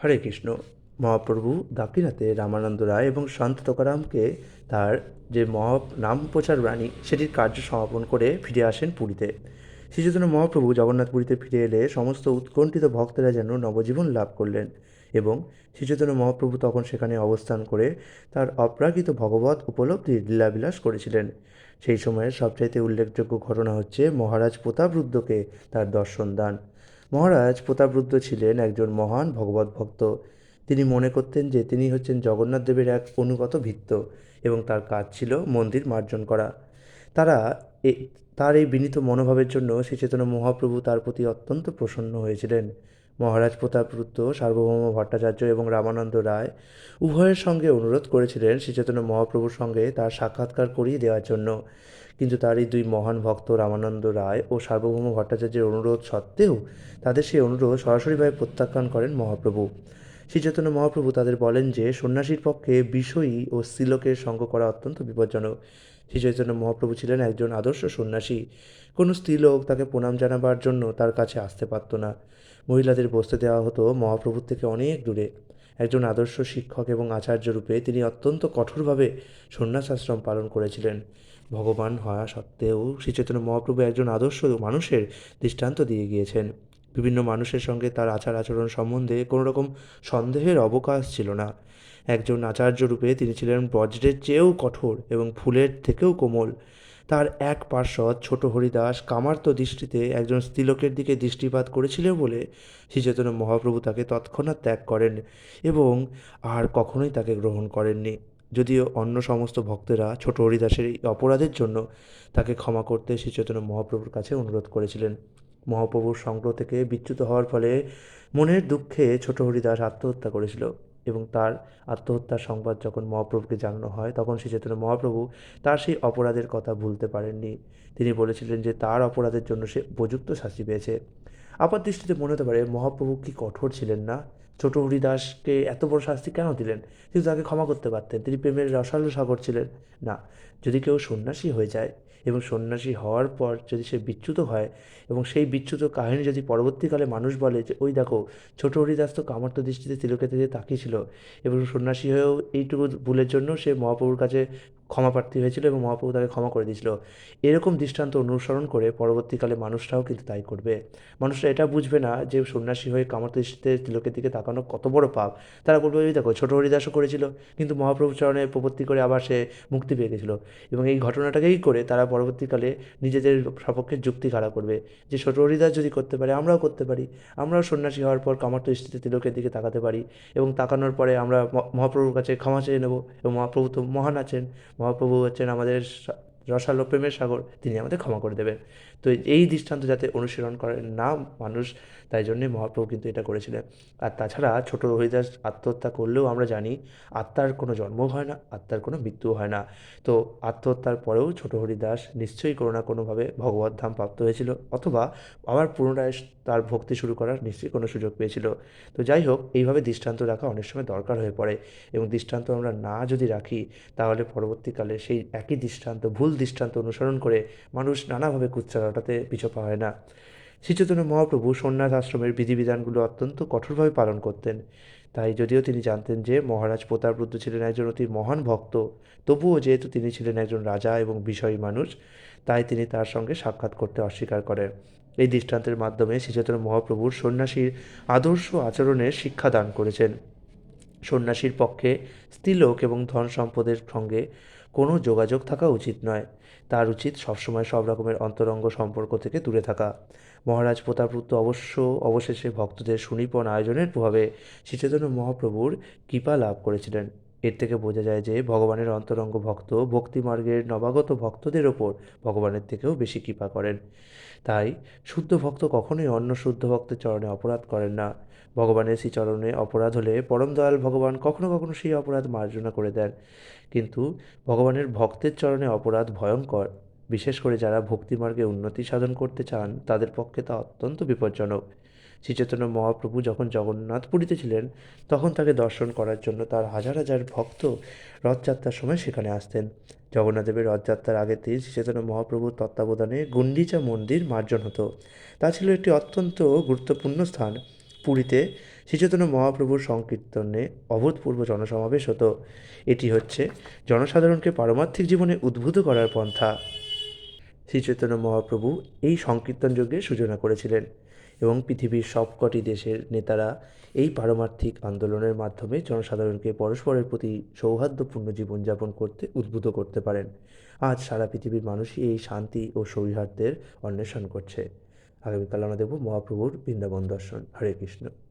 হরে কৃষ্ণ। মহাপ্রভু দাক্ষিণাত্যে রামানন্দ রায় এবং সন্ত তুকারামকে তার যে নাম প্রচার বাণী সেটির কার্য সমাপন করে ফিরে আসেন পুরীতে। শ্রীচৈতন্য মহাপ্রভু জগন্নাথপুরীতে ফিরে এলে সমস্ত উৎকণ্ঠিত ভক্তেরা যেন নবজীবন লাভ করলেন এবং শ্রীচৈতন্য মহাপ্রভু তখন সেখানে অবস্থান করে তার অপ্রাকৃত ভগবত উপলব্ধির লীলাবিলাস করেছিলেন। সেই সময়ের সবচাইতে উল্লেখযোগ্য ঘটনা হচ্ছে মহারাজ প্রতাপরুদ্রকে তার দর্শন দান। মহারাজ প্রতাপরুদ্র ছিলেন একজন মহান ভগবত ভক্ত। তিনি মনে করতেন যে তিনি হচ্ছেন জগন্নাথ দেবের এক অনুগত ভৃত্য এবং তার কাজ ছিল মন্দির মার্জন করা। তারা এ তার এই বিনীত মনোভাবের জন্য শ্রীচৈতন্য মহাপ্রভু তার প্রতি অত্যন্ত প্রসন্ন হয়েছিলেন। মহারাজ প্রতাপরুদ্র সার্বভৌম ভট্টাচার্য এবং রামানন্দ রায় উভয়ের সঙ্গে অনুরোধ করেছিলেন শ্রীচৈতন্য মহাপ্রভুর সঙ্গে তার সাক্ষাৎকার করিয়ে দেওয়ার জন্য, কিন্তু তার এই দুই মহান ভক্ত রামানন্দ রায় ও সার্বভৌম ভট্টাচার্যের অনুরোধ সত্ত্বেও তাদের সেই অনুরোধ সরাসরিভাবে প্রত্যাখ্যান করেন মহাপ্রভু। শ্রীচৈতন্য মহাপ্রভু তাদের বলেন যে সন্ন্যাসীর পক্ষে বিষয়ী ও স্ত্রীলোকের সঙ্গ করা অত্যন্ত বিপজ্জনক। শ্রীচৈতন্য মহাপ্রভু ছিলেন একজন আদর্শ সন্ন্যাসী। কোনো স্ত্রীলোক তাকে প্রণাম জানাবার জন্য তার কাছে আসতে পারত না। মহিলাদের বসতে দেওয়া হতো মহাপ্রভুর থেকে অনেক দূরে। একজন আদর্শ শিক্ষক এবং আচার্য রূপে তিনি অত্যন্ত কঠোরভাবে সন্ন্যাস আশ্রম পালন করেছিলেন। ভগবান হওয়া সত্ত্বেও শ্রীচৈতন্য মহাপ্রভু একজন আদর্শ মানুষের দৃষ্টান্ত দিয়ে গিয়েছেন। বিভিন্ন মানুষের সঙ্গে তার আচার আচরণ সম্বন্ধে কোনো রকম সন্দেহের অবকাশ ছিল না। একজন আচার্য রূপে তিনি ছিলেন বজ্রের চেয়েও কঠোর এবং ফুলের থেকেও কোমল। তার এক পার্শ্বদ ছোট হরিদাস কামার্ত দৃষ্টিতে একজন স্ত্রীলোকের দিকে দৃষ্টিপাত করেছিল বলে শ্রীচৈতন্য মহাপ্রভু তাকে তৎক্ষণাৎ ত্যাগ করেন এবং আর কখনোই তাকে গ্রহণ করেননি। যদিও অন্য সমস্ত ভক্তেরা ছোট হরিদাসের এই অপরাধের জন্য তাকে ক্ষমা করতে শ্রীচৈতন্য মহাপ্রভুর কাছে অনুরোধ করেছিলেন। মহাপ্রভুর সংগ্রহ থেকে বিচ্যুত হওয়ার ফলে মনের দুঃখে ছোট হরিদাস আত্মহত্যা করেছিল এবং তার আত্মহত্যার সংবাদ যখন মহাপ্রভুকে জানানো হয় তখন শ্রীচৈতন্য মহাপ্রভু তার সেই অপরাধের কথা ভুলতে পারেননি। তিনি বলেছিলেন যে তার অপরাধের জন্য সে উপযুক্ত শাস্তি পেয়েছে। আপাত দৃষ্টিতে মনে হতে পারে মহাপ্রভু কি কঠোর ছিলেন না? ছোট হরিদাসকে এত বড় শাস্তি কেন দিলেন? তিনি তাকে ক্ষমা করতে পারতেন, তিনি প্রেমের রসালো সাগর ছিলেন। না, যদি কেউ সন্ন্যাসী হয়ে যায় এবং সন্ন্যাসী হওয়ার পর যদি সে বিচ্যুত হয় এবং সেই বিচ্যুত কাহিনী যদি পরবর্তীকালে মানুষ বলে যে ওই দেখো ছোট হরিদাস তো কামার্ত দৃষ্টিতে তিলকের দিকে তাকিয়েছিল এবং সন্ন্যাসী হয়েও এইটুকু ভুলের জন্য সে মহাপ্রভুর কাছে ক্ষমা প্রার্থী হয়েছিল এবং মহাপ্রভু তাকে ক্ষমা করে দিয়েছিল, এরকম দৃষ্টান্ত অনুসরণ করে পরবর্তীকালে মানুষরাও কিন্তু তাই করবে। মানুষরা এটা বুঝবে না যে সন্ন্যাসী হয়ে কামার্ত দৃষ্টিতে তিলকের দিকে তাকানো কত বড় পাপ। তারা বলবে ওই দেখো ছোট হরিদাসও করেছিল, কিন্তু মহাপ্রভুর চরণে প্রপত্তি করে আবার সে মুক্তি পেয়ে গেছিলো। এবং এই ঘটনাটাকেই করে তারা পরবর্তীকালে নিজেদের সপক্ষে যুক্তি খাড়া করবে যে ছোট হরিদাস যদি করতে পারে আমরাও করতে পারি। আমরাও সন্ন্যাসী হওয়ার পর কামার্ত দৃষ্টিতে তিলকের দিকে তাকাতে পারি এবং তাকানোর পরে আমরা মহাপ্রভুর কাছে ক্ষমা চেয়ে নেব এবং মহাপ্রভু তো মহান আছেন। মহাপ্রভু হচ্ছেন আমাদের রসালো প্রেমের সাগর, তিনি আমাদের ক্ষমা করে দেবেন। তো এই দৃষ্টান্ত যাতে অনুসরণ করেন না মানুষ, তাই জন্যে মহাপ্রভু কিন্তু এটা করেছিলেন। আর তাছাড়া ছোট হরিদাস আত্মহত্যা করলেও আমরা জানি আত্মার কোনো জন্ম হয় না, আত্মার কোনো মৃত্যু হয় না। তো আত্মহত্যার পরেও ছোট হরিদাস নিশ্চয়ই কোনো না কোনোভাবে ভগবত ধাম প্রাপ্ত হয়েছিল অথবা আবার পুনরায় তার ভক্তি শুরু করার নিশ্চয়ই কোনো সুযোগ পেয়েছিল। তো যাই হোক, এইভাবে দৃষ্টান্ত রাখা অনেক সময় দরকার হয়ে পড়ে এবং দৃষ্টান্ত আমরা না যদি রাখি তাহলে পরবর্তীকালে সেই একই দৃষ্টান্ত ভুল দৃষ্টান্ত অনুসরণ করে মানুষ নানাভাবে কুৎসা রটাতে পিছপা হয় না। শ্রীচৈতন্য মহাপ্রভু সন্ন্যাস আশ্রমের বিধিবিধানগুলো অত্যন্ত কঠোরভাবে পালন করতেন। তাই যদিও তিনি জানতেন যে মহারাজ প্রতাপরুদ্র ছিলেন একজন অতি মহান ভক্ত, তবুও যেহেতু তিনি ছিলেন একজন রাজা এবং বিষয়ী মানুষ, তাই তিনি তার সঙ্গে সাক্ষাৎ করতে অস্বীকার করেন। এই দৃষ্টান্তের মাধ্যমে শ্রীচৈতন্য মহাপ্রভুর সন্ন্যাসীর আদর্শ আচরণের শিক্ষা দান করেছেন। সন্ন্যাসীর পক্ষে স্ত্রীলোক এবং ধন সম্পদের সঙ্গে কোনো যোগাযোগ থাকা উচিত নয়। তার উচিত সবসময় সব রকমের অন্তরঙ্গ সম্পর্ক থেকে দূরে থাকা। মহারাজ প্রতাপরুদ্র অবশেষে ভক্তদের সুনিপুণ আয়োজনের প্রভাবে শ্রীচৈতন্য মহাপ্রভুর কৃপা লাভ করেছিলেন। এর থেকে বোঝা যায় যে ভগবানের অন্তরঙ্গ ভক্ত ভক্তিমার্গের নবাগত ভক্তদের ওপর ভগবানের থেকেও বেশি কৃপা করেন। তাই শুদ্ধ ভক্ত কখনোই অন্য শুদ্ধ ভক্তের চরণে অপরাধ করেন না। ভগবানের সেই চরণে অপরাধ হলে পরম দয়াল ভগবান কখনো কখনো সেই অপরাধ মার্জনা করে দেন, কিন্তু ভগবানের ভক্তের চরণে অপরাধ ভয়ঙ্কর। বিশেষ করে যারা ভক্তিমার্গে উন্নতি সাধন করতে চান তাদের পক্ষে তা অত্যন্ত বিপজ্জনক। শ্রীচৈতন্য মহাপ্রভু যখন জগন্নাথপুরীতে ছিলেন তখন তাকে দর্শন করার জন্য তার হাজার হাজার ভক্ত রথযাত্রার সময় সেখানে আসতেন। জগন্নাথদেবের রথযাত্রার আগের দিন শ্রীচৈতন্য মহাপ্রভুর তত্ত্বাবধানে গুন্ডিচা মন্দির মার্জন হতো। তা ছিল একটি অত্যন্ত গুরুত্বপূর্ণ স্থান। পুরীতে শ্রীচৈতন্য মহাপ্রভুর সংকীর্তনে অভূতপূর্ব জনসমাবেশ হতো। এটি হচ্ছে জনসাধারণকে পারমার্থিক জীবনে উদ্বুদ্ধ করার পন্থা। শ্রীচৈতন্য মহাপ্রভু এই সংকীর্তন যজ্ঞের সূচনা করেছিলেন এবং পৃথিবীর সবকটি দেশের নেতারা এই পারমার্থিক আন্দোলনের মাধ্যমে জনসাধারণকে পরস্পরের প্রতি সৌহার্দ্যপূর্ণ জীবনযাপন করতে উদ্বুদ্ধ করতে পারেন। আজ সারা পৃথিবীর মানুষই এই শান্তি ও সৌহার্দ্যের অন্বেষণ করছে। আগামীকাল আমরা দেখব মহাপ্রভুর বৃন্দাবন দর্শন। হরে কৃষ্ণ।